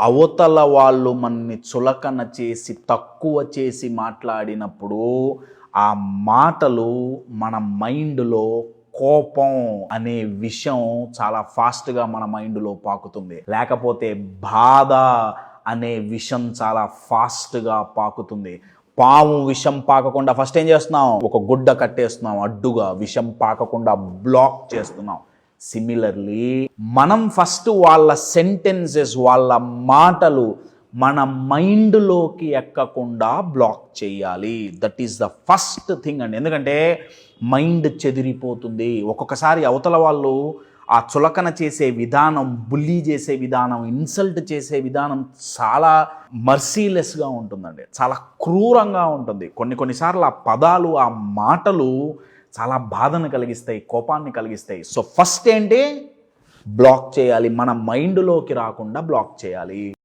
అవతల వాళ్ళు మనని చులకన చేసి, తక్కువ చేసి మాట్లాడినప్పుడు, ఆ మాటలు మన మైండ్‌లో కోపం అనే విషం చాలా ఫాస్ట్‌గా మన మైండ్‌లో పాకుతుంది. లేకపోతే బాధ అనే విషం చాలా ఫాస్ట్‌గా పాకుతుంది. పాము విషం పాకకుండా ఫస్ట్ ఏం చేస్తున్నాం? ఒక గుడ్డ కట్టేస్తున్నాం అడ్డుగా. విషం పాకకుండా బ్లాక్ చేస్తున్నాం. సిమిలర్లీ మనం ఫస్ట్ వాళ్ళ సెంటెన్సెస్, వాళ్ళ మాటలు మన మైండ్లోకి ఎక్కకుండా బ్లాక్ చేయాలి. That is the first thing అండి. ఎందుకంటే మైండ్ చెదిరిపోతుంది. ఒక్కొక్కసారి అవతల వాళ్ళు ఆ చులకన చేసే విధానం, బుల్లీ చేసే విధానం, ఇన్సల్ట్ చేసే విధానం చాలా మర్సీలెస్గా ఉంటుందండి. చాలా క్రూరంగా ఉంటుంది. కొన్నిసార్లు ఆ పదాలు, ఆ మాటలు చాలా బాధను కలిగిస్తాయి, కోపాన్ని కలిగిస్తాయి. సో ఫస్ట్ ఏంటి? బ్లాక్ చేయాలి. మన మైండ్లోకి రాకుండా బ్లాక్ చేయాలి.